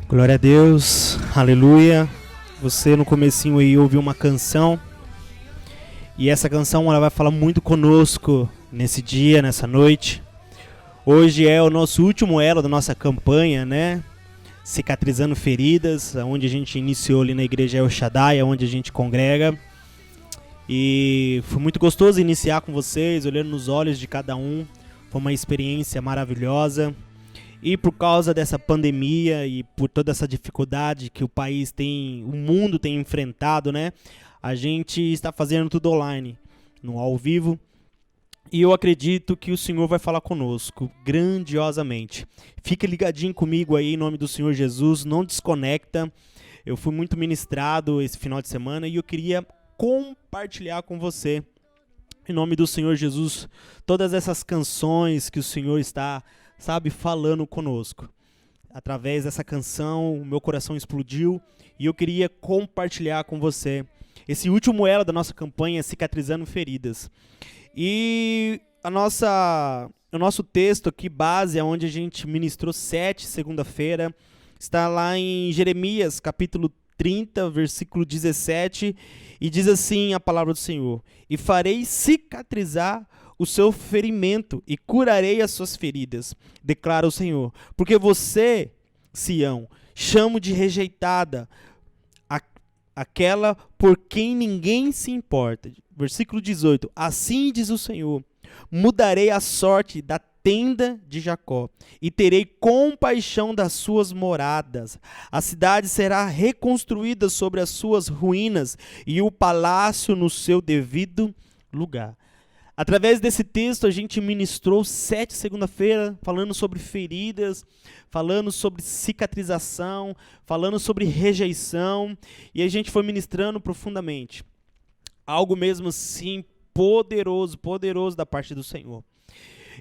Glória a Deus, aleluia. Você no comecinho aí ouviu uma canção e essa canção ela vai falar muito conosco nesse dia, nessa noite. Hoje é o nosso último elo da nossa campanha, né? Cicatrizando feridas, onde a gente iniciou ali na igreja El Shaddai, onde a gente congrega. E foi muito gostoso iniciar com vocês, olhando nos olhos de cada um. Foi uma experiência maravilhosa. E por causa dessa pandemia e por toda essa dificuldade que o país tem, o mundo tem enfrentado, né? A gente está fazendo tudo online, no ao vivo. E eu acredito que o Senhor vai falar conosco grandiosamente. Fica ligadinho comigo aí em nome do Senhor Jesus, não desconecta. Eu fui muito ministrado esse final de semana e eu queria compartilhar com você, em nome do Senhor Jesus, todas essas canções que o Senhor está, falando conosco. Através dessa canção, o meu coração explodiu e eu queria compartilhar com você esse último elo da nossa campanha Cicatrizando Feridas. E o nosso texto aqui, base, é onde a gente ministrou segunda-feira, está lá em Jeremias, capítulo 30, versículo 17, e diz assim a palavra do Senhor: E farei cicatrizar o seu ferimento e curarei as suas feridas, declara o Senhor. Porque você, Sião, chamo de rejeitada, aquela por quem ninguém se importa. Versículo 18, assim diz o Senhor: mudarei a sorte da tenda de Jacó e terei compaixão das suas moradas. A cidade será reconstruída sobre as suas ruínas e o palácio no seu devido lugar. Através desse texto a gente ministrou segunda-feira, falando sobre feridas, falando sobre cicatrização, falando sobre rejeição, e a gente foi ministrando profundamente. Algo mesmo assim poderoso, poderoso da parte do Senhor.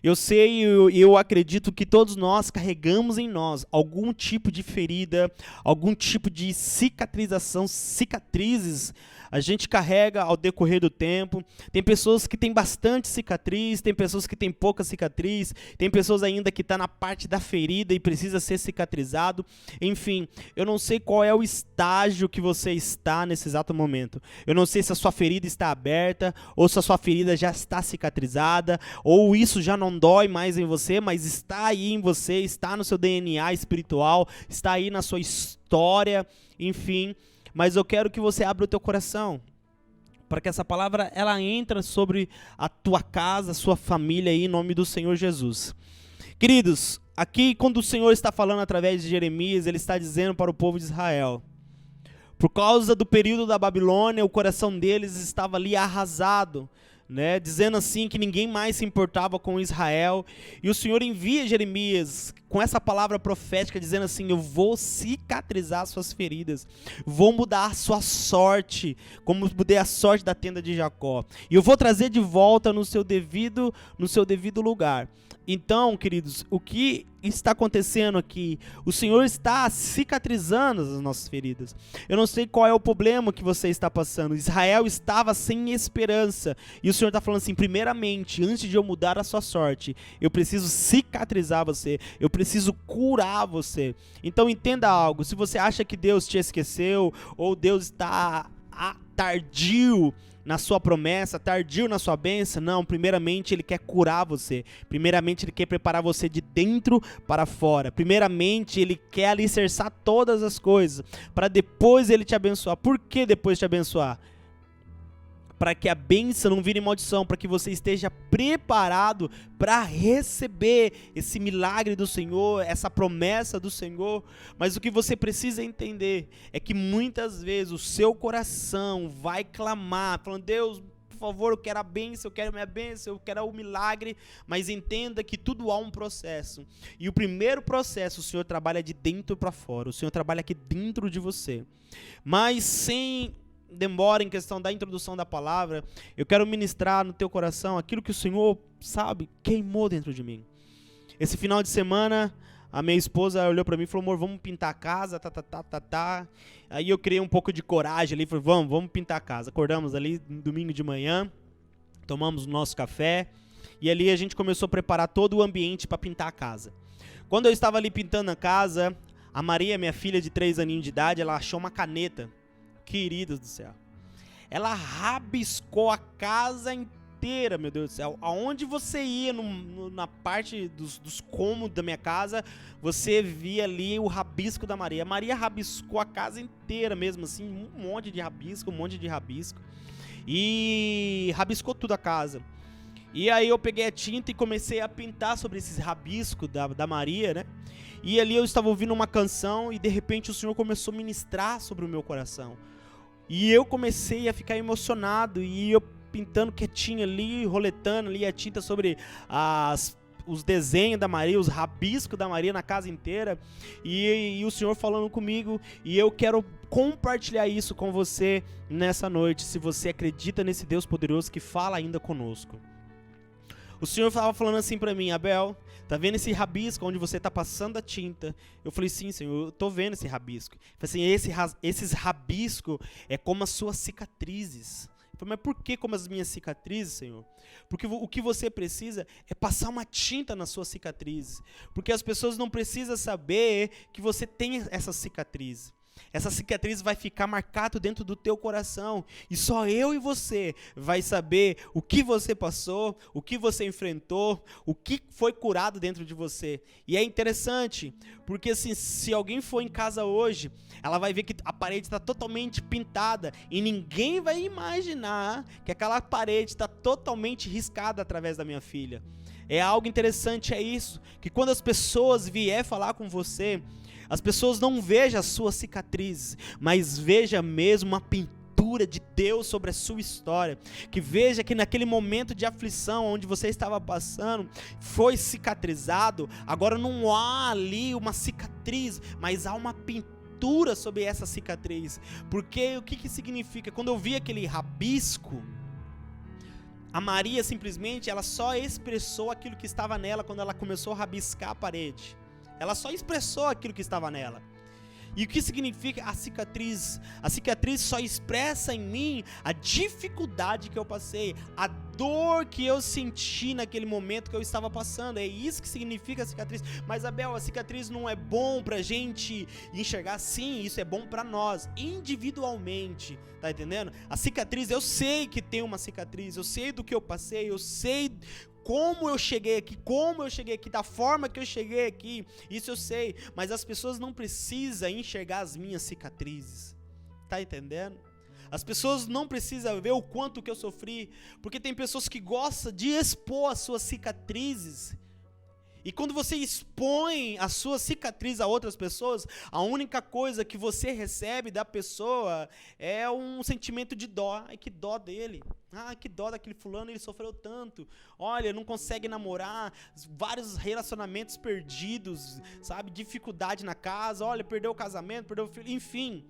Eu sei e eu acredito que todos nós carregamos em nós algum tipo de ferida, algum tipo de cicatrização, cicatrizes a gente carrega ao decorrer do tempo. Tem pessoas que têm bastante cicatriz, tem pessoas que têm pouca cicatriz, tem pessoas ainda que estão na parte da ferida e precisa ser cicatrizado. Enfim, eu não sei qual é o estágio que você está nesse exato momento. Eu não sei se a sua ferida está aberta, ou se a sua ferida já está cicatrizada, ou isso já não dói mais em você, mas está aí em você, está no seu DNA espiritual, está aí na sua história, enfim. Mas eu quero que você abra o teu coração, para que essa palavra ela entre sobre a tua casa, a sua família aí, em nome do Senhor Jesus. Queridos, aqui quando o Senhor está falando através de Jeremias, ele está dizendo para o povo de Israel, por causa do período da Babilônia, o coração deles estava ali arrasado, né, dizendo assim que ninguém mais se importava com Israel, e o Senhor envia Jeremias com essa palavra profética, dizendo assim: eu vou cicatrizar suas feridas, vou mudar a sua sorte, como mudei a sorte da tenda de Jacó, e eu vou trazer de volta no seu devido lugar. Então, queridos, o que está acontecendo aqui? O Senhor está cicatrizando as nossas feridas. Eu não sei qual é o problema que você está passando. Israel estava sem esperança. E o Senhor está falando assim: primeiramente, antes de eu mudar a sua sorte, eu preciso cicatrizar você. Eu preciso curar você. Então entenda algo. Se você acha que Deus te esqueceu, ou Deus está tardio na sua promessa, tardio na sua bênção, não, primeiramente ele quer curar você, primeiramente ele quer preparar você de dentro para fora, primeiramente ele quer alicerçar todas as coisas, para depois ele te abençoar. Por que depois te abençoar? Para que a bênção não vire maldição, para que você esteja preparado para receber esse milagre do Senhor, essa promessa do Senhor. Mas o que você precisa entender é que muitas vezes o seu coração vai clamar, falando: Deus, por favor, eu quero a bênção, eu quero a minha bênção, eu quero o milagre. Mas entenda que tudo há um processo. E o primeiro processo, o Senhor trabalha de dentro para fora, o Senhor trabalha aqui dentro de você. Mas sem demora em questão da introdução da palavra, eu quero ministrar no teu coração aquilo que o Senhor, queimou dentro de mim. Esse final de semana, a minha esposa olhou pra mim e falou: amor, vamos pintar a casa, Aí eu criei um pouco de coragem ali, falei: vamos pintar a casa. Acordamos ali domingo de manhã, tomamos o nosso café, e ali a gente começou a preparar todo o ambiente para pintar a casa. Quando eu estava ali pintando a casa, A Maria, minha filha de 3 aninhos de idade, ela achou uma caneta. Queridos do céu. Ela rabiscou a casa inteira, meu Deus do céu. Aonde você ia na parte dos cômodos da minha casa, você via ali o rabisco da Maria. A Maria rabiscou a casa inteira mesmo, assim, um monte de rabisco. E rabiscou tudo a casa. E aí eu peguei a tinta e comecei a pintar sobre esses rabiscos da Maria, né? E ali eu estava ouvindo uma canção e de repente o Senhor começou a ministrar sobre o meu coração. E eu comecei a ficar emocionado e eu pintando quietinho ali, roletando ali a tinta sobre os desenhos da Maria, os rabiscos da Maria na casa inteira. E o Senhor falando comigo, e eu quero compartilhar isso com você nessa noite, se você acredita nesse Deus poderoso que fala ainda conosco. O Senhor estava falando assim pra mim: Abel, tá vendo esse rabisco onde você tá passando a tinta? Eu falei: sim, Senhor, eu tô vendo esse rabisco. Ele falou assim: esses rabiscos é como as suas cicatrizes. Eu falei: mas por que como as minhas cicatrizes, Senhor? Porque o que você precisa é passar uma tinta nas suas cicatrizes. Porque as pessoas não precisam saber que você tem essas cicatrizes. Essa cicatriz vai ficar marcado dentro do teu coração. E só eu e você vai saber o que você passou, o que você enfrentou, o que foi curado dentro de você. E é interessante, porque assim, se alguém for em casa hoje, ela vai ver que a parede está totalmente pintada. E ninguém vai imaginar que aquela parede está totalmente riscada através da minha filha. É algo interessante, é isso. Que quando as pessoas vier falar com você, as pessoas não vejam as suas cicatrizes, mas veja mesmo uma pintura de Deus sobre a sua história. Que veja que naquele momento de aflição onde você estava passando, foi cicatrizado. Agora não há ali uma cicatriz, mas há uma pintura sobre essa cicatriz. Porque o que significa? Quando eu vi aquele rabisco, a Maria simplesmente, ela só expressou aquilo que estava nela quando ela começou a rabiscar a parede. Ela só expressou aquilo que estava nela. E o que significa a cicatriz? A cicatriz só expressa em mim a dificuldade que eu passei, a dor que eu senti naquele momento que eu estava passando. É isso que significa a cicatriz. Mas, Abel, a cicatriz não é bom pra gente enxergar? Sim, isso é bom pra nós, individualmente. Tá entendendo? A cicatriz, eu sei que tem uma cicatriz, eu sei do que eu passei, eu sei como eu cheguei aqui, da forma que eu cheguei aqui, isso eu sei, mas as pessoas não precisam enxergar as minhas cicatrizes, tá entendendo? As pessoas não precisam ver o quanto que eu sofri, porque tem pessoas que gostam de expor as suas cicatrizes. E quando você expõe a sua cicatriz a outras pessoas, a única coisa que você recebe da pessoa é um sentimento de dó. Ai, que dó dele. Ah, que dó daquele fulano, ele sofreu tanto. Olha, não consegue namorar, vários relacionamentos perdidos, sabe? Dificuldade na casa, olha, perdeu o casamento, perdeu o filho, enfim.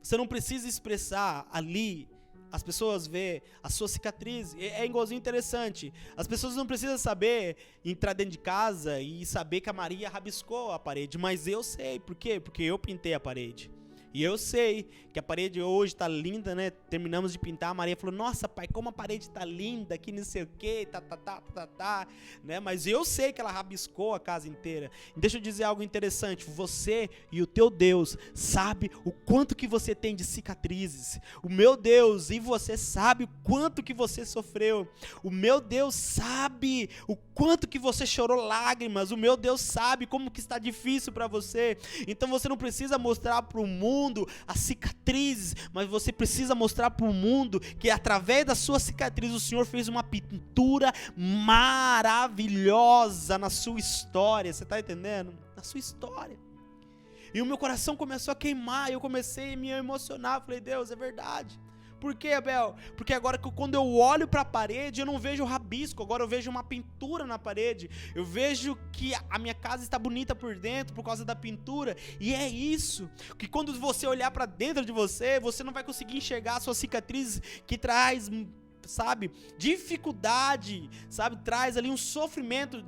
Você não precisa expressar ali. As pessoas vê a sua cicatriz, é igualzinho interessante. As pessoas não precisam saber entrar dentro de casa e saber que a Maria rabiscou a parede, mas eu sei, por quê? Porque eu pintei a parede. E eu sei que a parede hoje tá linda, né? Terminamos de pintar, a Maria falou: nossa, pai, como a parede tá linda, que não sei o que, né? Mas eu sei que ela rabiscou a casa inteira. E deixa eu dizer algo interessante: você e o teu Deus sabe o quanto que você tem de cicatrizes. O meu Deus e você sabe o quanto que você sofreu. O meu Deus sabe o quanto que você chorou lágrimas. O meu Deus sabe como que está difícil para você. Então você não precisa mostrar para o mundo as cicatrizes, mas você precisa mostrar para o mundo que através da sua cicatriz o Senhor fez uma pintura maravilhosa na sua história. Você está entendendo? Na sua história. E o meu coração começou a queimar, eu comecei a me emocionar. Eu falei: Deus, é verdade. Por quê, Abel? Porque agora quando eu olho para a parede, eu não vejo rabisco, agora eu vejo uma pintura na parede. Eu vejo que a minha casa está bonita por dentro por causa da pintura. E é isso, que quando você olhar para dentro de você, você não vai conseguir enxergar as suas cicatrizes que traz, sabe, dificuldade, sabe, traz ali um sofrimento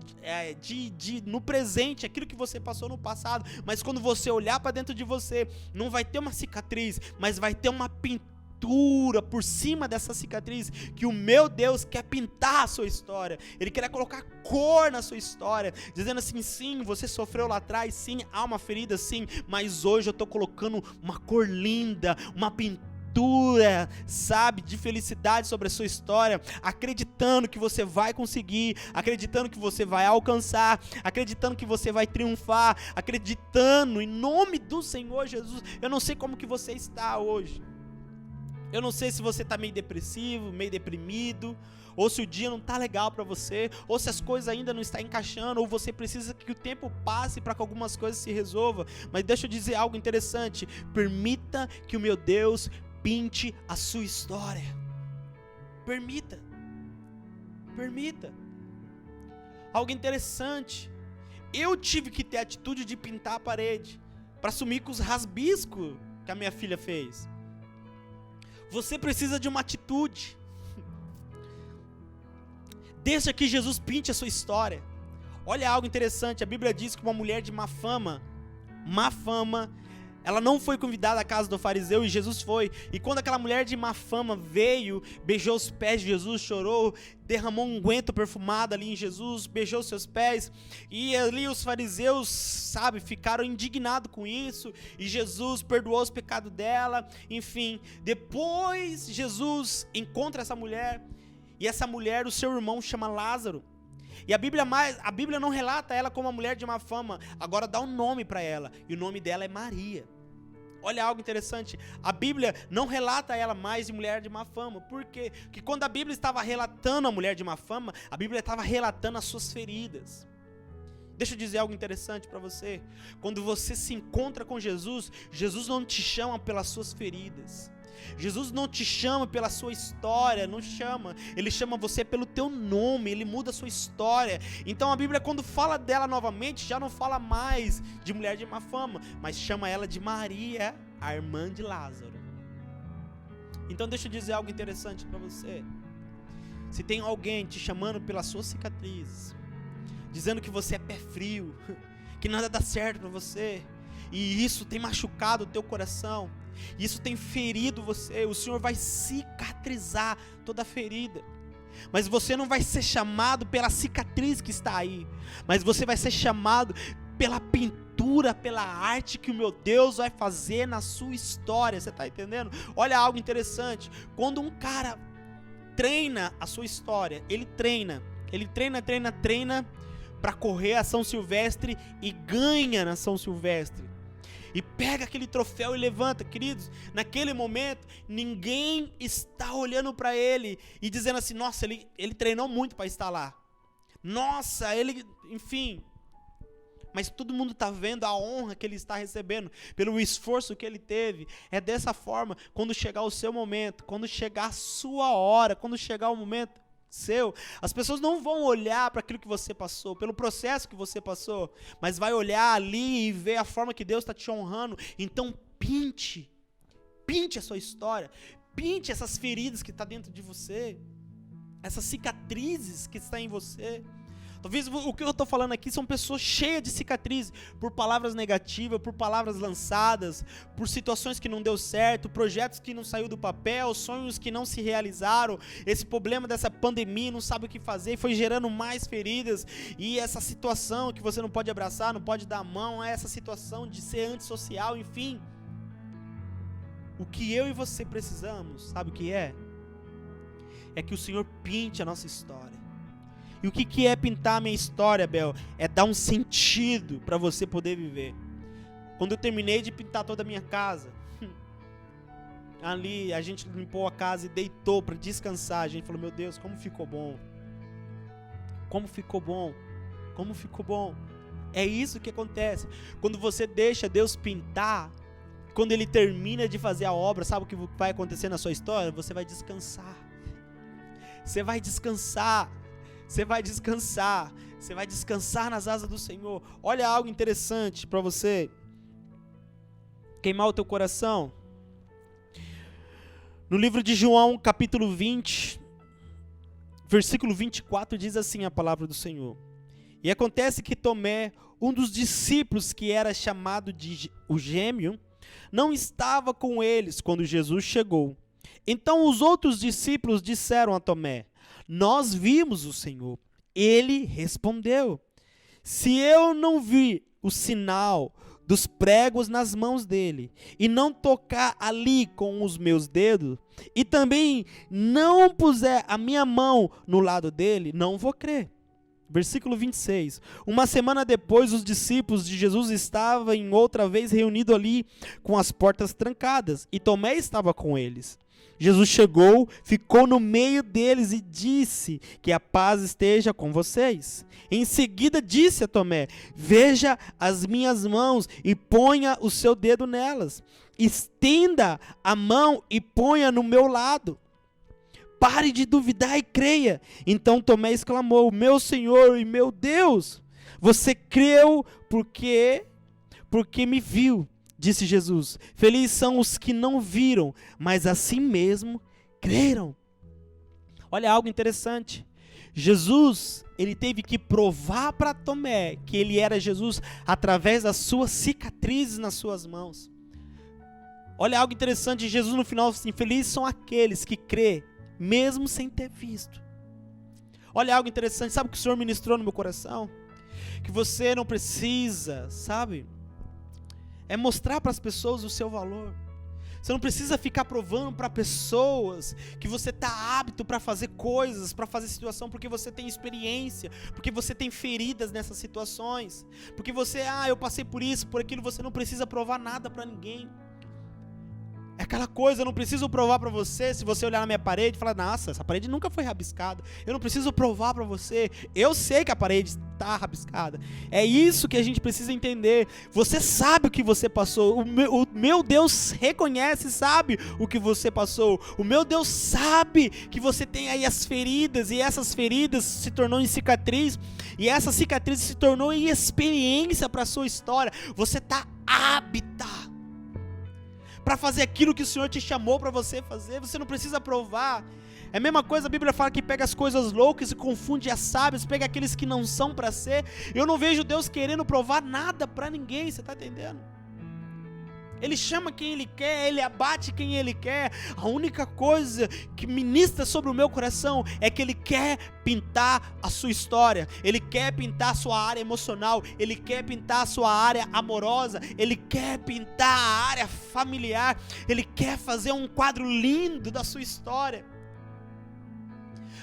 no presente, aquilo que você passou no passado. Mas quando você olhar para dentro de você, não vai ter uma cicatriz, mas vai ter uma pintura pintura por cima dessa cicatriz, que o meu Deus quer pintar a sua história. Ele quer colocar cor na sua história, dizendo assim, sim, você sofreu lá atrás, sim, há uma ferida, sim, mas hoje eu estou colocando uma cor linda, uma pintura, sabe, de felicidade sobre a sua história, acreditando que você vai conseguir, acreditando que você vai alcançar, acreditando que você vai triunfar, acreditando em nome do Senhor Jesus. Eu não sei como que você está hoje. Eu não sei se você está meio depressivo, meio deprimido, ou se o dia não está legal para você, ou se as coisas ainda não estão encaixando, ou você precisa que o tempo passe para que algumas coisas se resolvam. Mas deixa eu dizer algo interessante: permita que o meu Deus pinte a sua história. Permita. Algo interessante: eu tive que ter a atitude de pintar a parede para sumir com os rasbiscos que a minha filha fez. Você precisa de uma atitude. Deixa que Jesus pinte a sua história. Olha algo interessante, a Bíblia diz que uma mulher de má fama, ela não foi convidada à casa do fariseu e Jesus foi. E quando aquela mulher de má fama veio, beijou os pés de Jesus, chorou, derramou um unguento perfumado ali em Jesus, beijou seus pés. E ali os fariseus, sabe, ficaram indignados com isso. E Jesus perdoou os pecados dela. Enfim, depois Jesus encontra essa mulher. E essa mulher, o seu irmão chama Lázaro. E a Bíblia não relata ela como uma mulher de má fama, agora dá um nome para ela, e o nome dela é Maria. Olha algo interessante, a Bíblia não relata ela mais de mulher de má fama. Por quê? Porque quando a Bíblia estava relatando a mulher de má fama, a Bíblia estava relatando as suas feridas. Deixa eu dizer algo interessante para você. Quando você se encontra com Jesus, Jesus não te chama pelas suas feridas. Jesus não te chama pela sua história, não chama. Ele chama você pelo teu nome, ele muda a sua história. Então a Bíblia, quando fala dela novamente, já não fala mais de mulher de má fama, mas chama ela de Maria, a irmã de Lázaro. Então deixa eu dizer algo interessante para você. Se tem alguém te chamando pelas suas cicatrizes, dizendo que você é pé frio, que nada dá certo para você, e isso tem machucado o teu coração, isso tem ferido você, o Senhor vai cicatrizar toda a ferida. Mas você não vai ser chamado pela cicatriz que está aí, mas você vai ser chamado pela pintura, pela arte que o meu Deus vai fazer na sua história. Você está entendendo? Olha algo interessante, quando um cara treina a sua história, ele treina para correr a São Silvestre e ganha na São Silvestre. E pega aquele troféu e levanta, queridos. Naquele momento, ninguém está olhando para ele e dizendo assim, nossa, ele treinou muito para estar lá. Nossa, enfim. Mas todo mundo está vendo a honra que ele está recebendo, pelo esforço que ele teve. É dessa forma, quando chegar o seu momento, quando chegar a sua hora, quando chegar o momento seu, as pessoas não vão olhar para aquilo que você passou, pelo processo que você passou, mas vai olhar ali e ver a forma que Deus está te honrando. Então pinte a sua história, pinte essas feridas que estão dentro de você, essas cicatrizes que estão em você. Talvez o que eu estou falando aqui são pessoas cheias de cicatrizes, por palavras negativas, por palavras lançadas, por situações que não deu certo, projetos que não saiu do papel, sonhos que não se realizaram, esse problema dessa pandemia, não sabe o que fazer, foi gerando mais feridas, e essa situação que você não pode abraçar, não pode dar a mão, essa situação de ser antissocial, enfim. O que eu e você precisamos, sabe o que é? É que o Senhor pinte a nossa história. E o que é pintar a minha história, Bel? É dar um sentido para você poder viver. Quando eu terminei de pintar toda a minha casa, ali a gente limpou a casa e deitou para descansar. A gente falou, meu Deus, como ficou bom. Como ficou bom. Como ficou bom. É isso que acontece. Quando você deixa Deus pintar, quando Ele termina de fazer a obra, sabe o que vai acontecer na sua história? Você vai descansar. Você vai descansar. Você vai descansar. Você vai descansar nas asas do Senhor. Olha algo interessante para você queimar o teu coração. No livro de João, capítulo 20, versículo 24, diz assim a palavra do Senhor. E acontece que Tomé, um dos discípulos que era chamado de o gêmeo, não estava com eles quando Jesus chegou. Então os outros discípulos disseram a Tomé: nós vimos o Senhor. Ele respondeu: se eu não vi o sinal dos pregos nas mãos dele, e não tocar ali com os meus dedos, e também não puser a minha mão no lado dele, não vou crer. Versículo 26. Uma semana depois, os discípulos de Jesus estavam outra vez reunidos ali, com as portas trancadas, e Tomé estava com eles. Jesus chegou, ficou no meio deles e disse: que a paz esteja com vocês. Em seguida disse a Tomé: veja as minhas mãos e ponha o seu dedo nelas. Estenda a mão e ponha no meu lado. Pare de duvidar e creia. Então Tomé exclamou: meu Senhor e meu Deus. Você creu porque me viu. Disse Jesus: felizes são os que não viram, mas assim mesmo creram. Olha algo interessante. Jesus, ele teve que provar para Tomé que ele era Jesus através das suas cicatrizes nas suas mãos. Olha algo interessante. Jesus no final assim: felizes são aqueles que crê, mesmo sem ter visto. Olha algo interessante. Sabe o que o Senhor ministrou no meu coração? Que você não precisa, sabe, é mostrar para as pessoas o seu valor. Você não precisa ficar provando para pessoas que você está apto para fazer coisas, para fazer situação, porque você tem experiência, porque você tem feridas nessas situações, porque você, eu passei por isso, por aquilo. Você não precisa provar nada para ninguém. É aquela coisa: eu não preciso provar para você. Se você olhar na minha parede e falar: nossa, essa parede nunca foi rabiscada, eu não preciso provar para você. Eu sei que a parede está rabiscada. É isso que a gente precisa entender. Você sabe o que você passou. O meu Deus reconhece e sabe o que você passou. O meu Deus sabe que você tem aí as feridas, e essas feridas se tornou em cicatriz, e essa cicatriz se tornou em experiência para a sua história. Você está apta para fazer aquilo que o Senhor te chamou para você fazer. Você não precisa provar. É a mesma coisa, a Bíblia fala que pega as coisas loucas e confunde as sábias, pega aqueles que não são para ser. Eu não vejo Deus querendo provar nada para ninguém, você está entendendo? Ele chama quem Ele quer, Ele abate quem Ele quer. A única coisa que ministra sobre o meu coração é que Ele quer pintar a sua história, Ele quer pintar a sua área emocional, Ele quer pintar a sua área amorosa, Ele quer pintar a área familiar, Ele quer fazer um quadro lindo da sua história.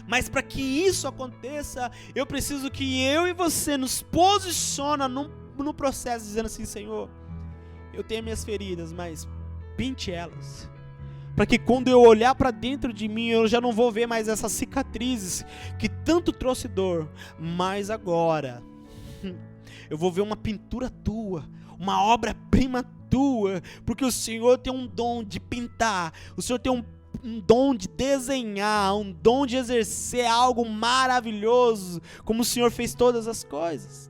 Mas para que isso aconteça, eu preciso que eu e você nos posiciona no processo, dizendo assim: Senhor, eu tenho minhas feridas, mas pinte elas, para que quando eu olhar para dentro de mim, eu já não vou ver mais essas cicatrizes que tanto trouxe dor, mas agora eu vou ver uma pintura tua, uma obra-prima tua, porque o Senhor tem um dom de pintar, o Senhor tem um dom de desenhar, um dom de exercer algo maravilhoso, como o Senhor fez todas as coisas.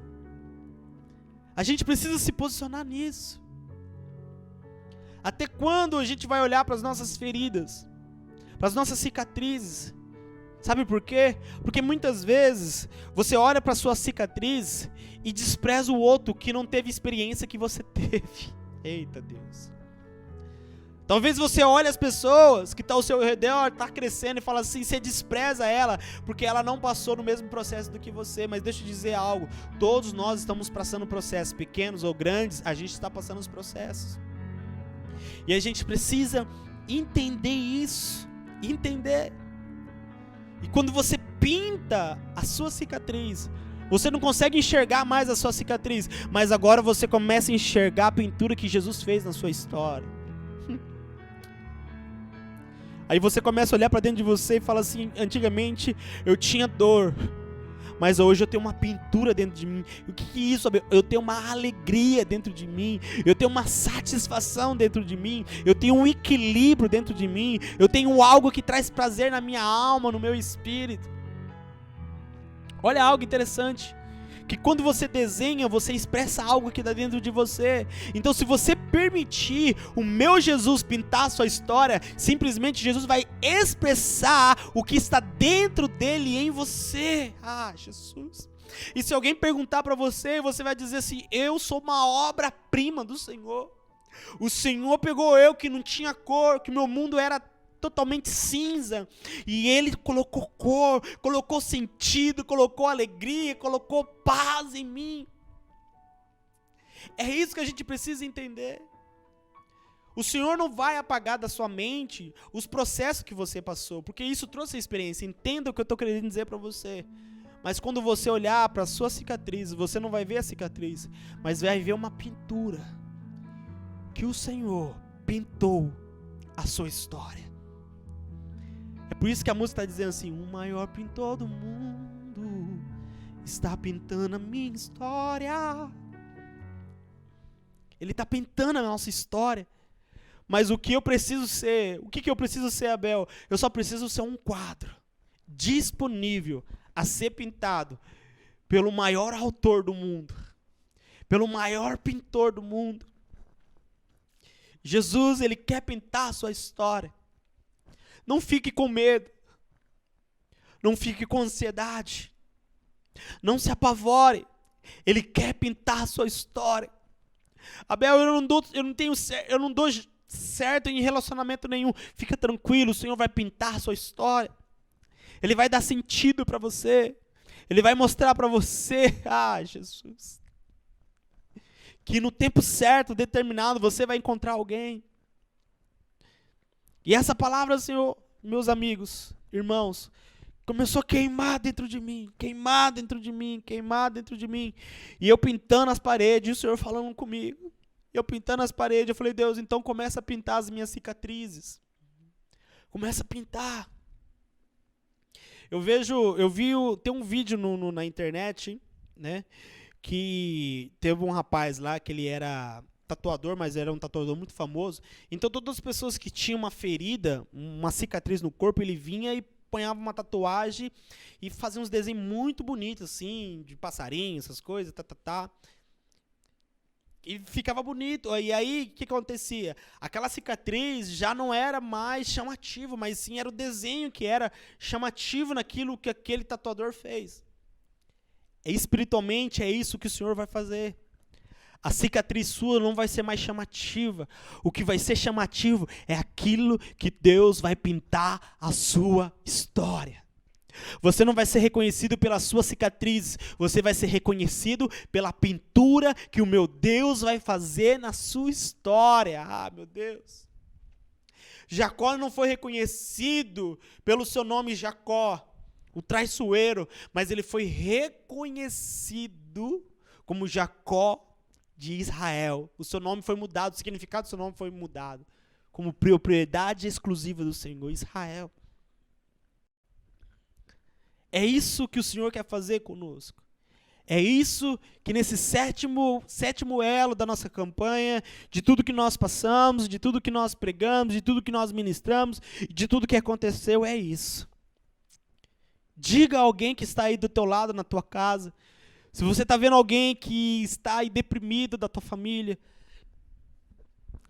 A gente precisa se posicionar nisso. Até quando a gente vai olhar para as nossas feridas, para as nossas cicatrizes? Sabe por quê? Porque muitas vezes você olha para a sua cicatriz e despreza o outro que não teve experiência que você teve. Eita Deus. Talvez você olhe as pessoas que estão ao seu redor, está crescendo, e fala assim, você despreza ela, porque ela não passou no mesmo processo do que você. Mas deixa eu dizer algo: todos nós estamos passando processos, pequenos ou grandes, a gente está passando os processos. E a gente precisa entender isso, entender. E quando você pinta a sua cicatriz, você não consegue enxergar mais a sua cicatriz, mas agora você começa a enxergar a pintura que Jesus fez na sua história. Aí você começa a olhar para dentro de você e fala assim: antigamente eu tinha dor, mas hoje eu tenho uma pintura dentro de mim. O que é isso? Eu tenho uma alegria dentro de mim, eu tenho uma satisfação dentro de mim, eu tenho um equilíbrio dentro de mim, eu tenho algo que traz prazer na minha alma, no meu espírito. Olha algo interessante, que quando você desenha, você expressa algo que está dentro de você. Então, se você permitir o meu Jesus pintar a sua história, simplesmente Jesus vai expressar o que está dentro dele em você. Ah, Jesus. E se alguém perguntar para você, você vai dizer assim: eu sou uma obra-prima do Senhor. O Senhor pegou eu que não tinha cor, que meu mundo era totalmente cinza, e Ele colocou cor, colocou sentido, colocou alegria, colocou paz em mim. É isso que a gente precisa entender. O Senhor não vai apagar da sua mente os processos que você passou, porque isso trouxe a experiência. Entenda o que eu estou querendo dizer para você. Mas quando você olhar para a sua cicatriz, você não vai ver a cicatriz, mas vai ver uma pintura que o Senhor pintou a sua história. É por isso que a música está dizendo assim: o maior pintor do mundo está pintando a minha história. Ele está pintando a nossa história. Mas o que eu preciso ser? O que eu preciso ser, Abel? Eu só preciso ser um quadro disponível a ser pintado pelo maior autor do mundo, pelo maior pintor do mundo. Jesus, Ele quer pintar a sua história. Não fique com medo. Não fique com ansiedade. Não se apavore. Ele quer pintar a sua história. Abel, eu não dou certo em relacionamento nenhum. Fica tranquilo, o Senhor vai pintar a sua história. Ele vai dar sentido para você. Ele vai mostrar para você, Jesus, que no tempo certo, determinado, você vai encontrar alguém. E essa palavra, Senhor, meus amigos, irmãos, começou a queimar dentro de mim, queimar dentro de mim, queimar dentro de mim. E eu pintando as paredes, e o Senhor falando comigo. Eu pintando as paredes, eu falei: Deus, então começa a pintar as minhas cicatrizes. Começa a pintar. Tem um vídeo na internet, né, que teve um rapaz lá que ele era tatuador, mas era um tatuador muito famoso. Então todas as pessoas que tinham uma ferida, uma cicatriz no corpo, ele vinha e ponhava uma tatuagem e fazia uns desenhos muito bonitos, assim, de passarinho, essas coisas, E ficava bonito. E aí, o que acontecia? Aquela cicatriz já não era mais chamativo, mas sim era o desenho que era chamativo naquilo que aquele tatuador fez. Espiritualmente, é isso que o Senhor vai fazer. A cicatriz sua não vai ser mais chamativa. O que vai ser chamativo é aquilo que Deus vai pintar a sua história. Você não vai ser reconhecido pela sua cicatriz, você vai ser reconhecido pela pintura que o meu Deus vai fazer na sua história. Meu Deus. Jacó não foi reconhecido pelo seu nome Jacó, o traiçoeiro, mas ele foi reconhecido como Jacó de Israel. O seu nome foi mudado, o significado do seu nome foi mudado, como propriedade exclusiva do Senhor, Israel. É isso que o Senhor quer fazer conosco. É isso que nesse sétimo elo da nossa campanha, de tudo que nós passamos, de tudo que nós pregamos, de tudo que nós ministramos, de tudo que aconteceu, é isso. Diga a alguém que está aí do teu lado, na tua casa, se você está vendo alguém que está aí deprimido da tua família,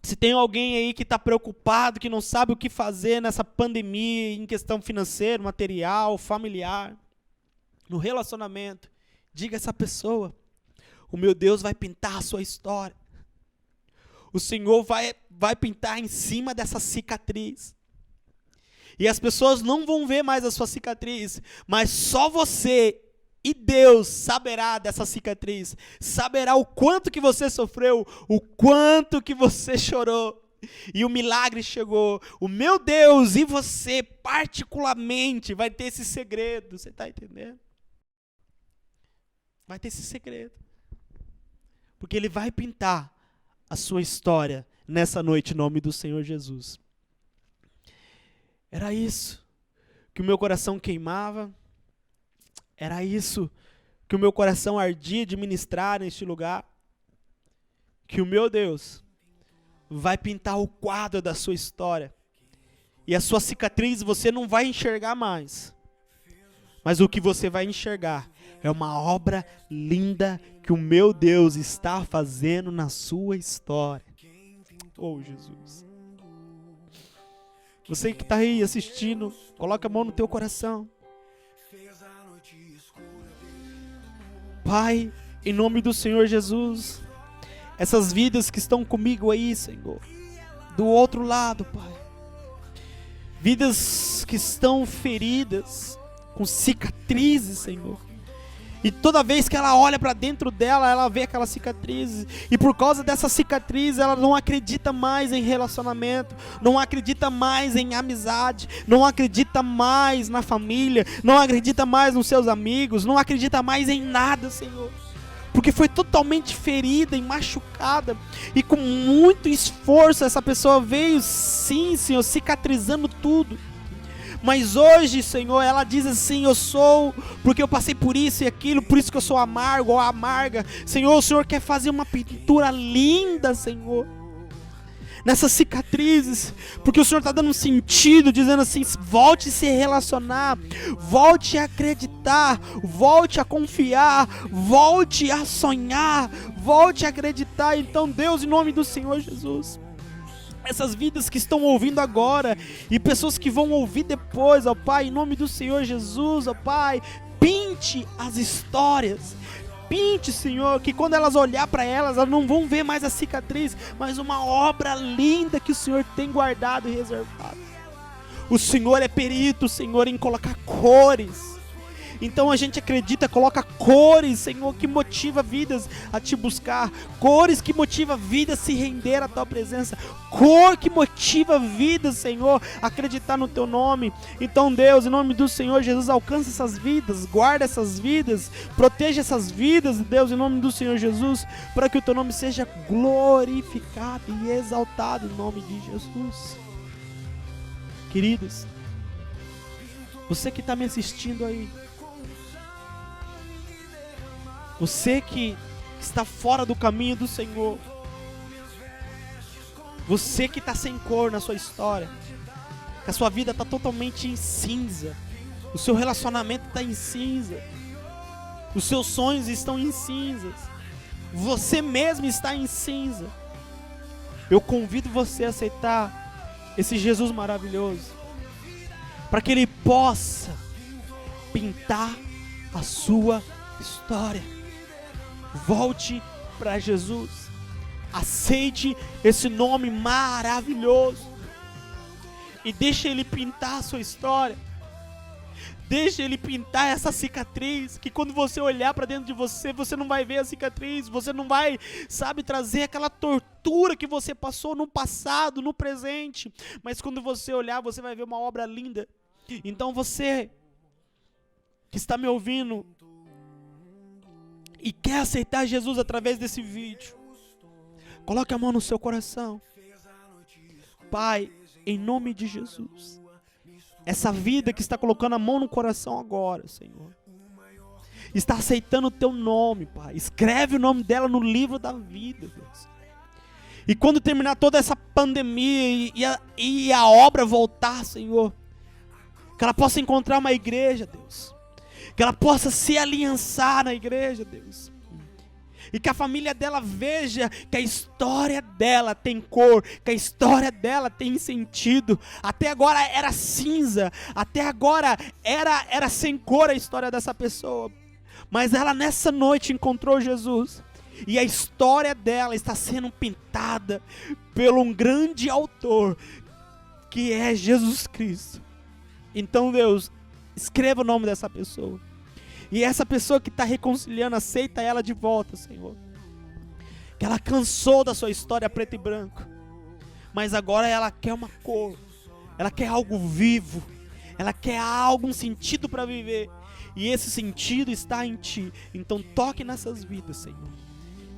se tem alguém aí que está preocupado, que não sabe o que fazer nessa pandemia, em questão financeira, material, familiar, no relacionamento, diga a essa pessoa: o meu Deus vai pintar a sua história. O Senhor vai pintar em cima dessa cicatriz. E as pessoas não vão ver mais a sua cicatriz, mas só você e Deus saberá dessa cicatriz, saberá o quanto que você sofreu, o quanto que você chorou, e o milagre chegou. O meu Deus e você particularmente vai ter esse segredo, você está entendendo? Vai ter esse segredo, porque Ele vai pintar a sua história nessa noite em nome do Senhor Jesus. Era isso que o meu coração queimava. Era isso que o meu coração ardia de ministrar neste lugar. Que o meu Deus vai pintar o quadro da sua história. E a sua cicatriz você não vai enxergar mais. Mas o que você vai enxergar é uma obra linda que o meu Deus está fazendo na sua história. Oh, Jesus. Você que está aí assistindo, coloca a mão no teu coração. Pai, em nome do Senhor Jesus, essas vidas que estão comigo aí, Senhor, do outro lado, Pai, Vidas que estão feridas, com cicatrizes, Senhor. E toda vez que ela olha para dentro dela, ela vê aquelas cicatrizes. E por causa dessa cicatriz, ela não acredita mais em relacionamento, não acredita mais em amizade, não acredita mais na família, não acredita mais nos seus amigos, não acredita mais em nada, Senhor. Porque foi totalmente ferida e machucada. E com muito esforço essa pessoa veio, sim, Senhor, cicatrizando tudo. Mas hoje, Senhor, ela diz assim: eu sou, porque eu passei por isso e aquilo, por isso que eu sou amargo ou amarga. Senhor, o Senhor quer fazer uma pintura linda, Senhor, nessas cicatrizes, porque o Senhor está dando um sentido, dizendo assim: volte a se relacionar, volte a acreditar, volte a confiar, volte a sonhar, volte a acreditar. Então, Deus, em nome do Senhor Jesus, essas vidas que estão ouvindo agora e pessoas que vão ouvir depois, ó Pai, em nome do Senhor Jesus, ó Pai, pinte as histórias. Pinte, Senhor, que quando elas olhar para elas não vão ver mais a cicatriz, mas uma obra linda que o Senhor tem guardado e reservado. O Senhor é perito, Senhor, em colocar cores. Então a gente acredita, coloca cores, Senhor, que motiva vidas a te buscar, cores que motiva vidas a se render à tua presença, cor que motiva vidas, Senhor, a acreditar no teu nome. Então, Deus, em nome do Senhor Jesus, alcança essas vidas, guarda essas vidas, proteja essas vidas, Deus, em nome do Senhor Jesus, para que o teu nome seja glorificado e exaltado em nome de Jesus. Queridos, você que está me assistindo aí, você que está fora do caminho do Senhor, você que está sem cor na sua história, que a sua vida está totalmente em cinza, o seu relacionamento está em cinza, os seus sonhos estão em cinzas, você mesmo está em cinza, eu convido você a aceitar esse Jesus maravilhoso, para que Ele possa pintar a sua história. Volte para Jesus, aceite esse nome maravilhoso e deixe Ele pintar a sua história. Deixe Ele pintar essa cicatriz, que quando você olhar para dentro de você, você não vai ver a cicatriz, você não vai, trazer aquela tortura que você passou no passado, no presente, mas quando você olhar, você vai ver uma obra linda. Então você que está me ouvindo e quer aceitar Jesus através desse vídeo, coloque a mão no seu coração. Pai, em nome de Jesus, essa vida que está colocando a mão no coração agora, Senhor, está aceitando o teu nome, Pai. Escreve o nome dela no livro da vida, Deus. E quando terminar toda essa pandemia e a obra voltar, Senhor, que ela possa encontrar uma igreja, Deus, que ela possa se aliançar na igreja, Deus, e que a família dela veja que a história dela tem cor, que a história dela tem sentido. Até agora era cinza, até agora era sem cor a história dessa pessoa, mas ela nessa noite encontrou Jesus, e a história dela está sendo pintada por um grande autor, que é Jesus Cristo. Então, Deus, escreva o nome dessa pessoa. E essa pessoa que está reconciliando, aceita ela de volta, Senhor. Que ela cansou da sua história preto e branco, mas agora ela quer uma cor. Ela quer algo vivo. Ela quer algum sentido para viver. E esse sentido está em Ti. Então toque nessas vidas, Senhor.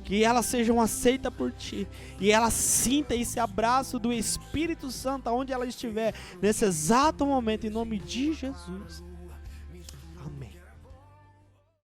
Que elas sejam aceitas por Ti. E ela sinta esse abraço do Espírito Santo aonde ela estiver, nesse exato momento, em nome de Jesus. Amém.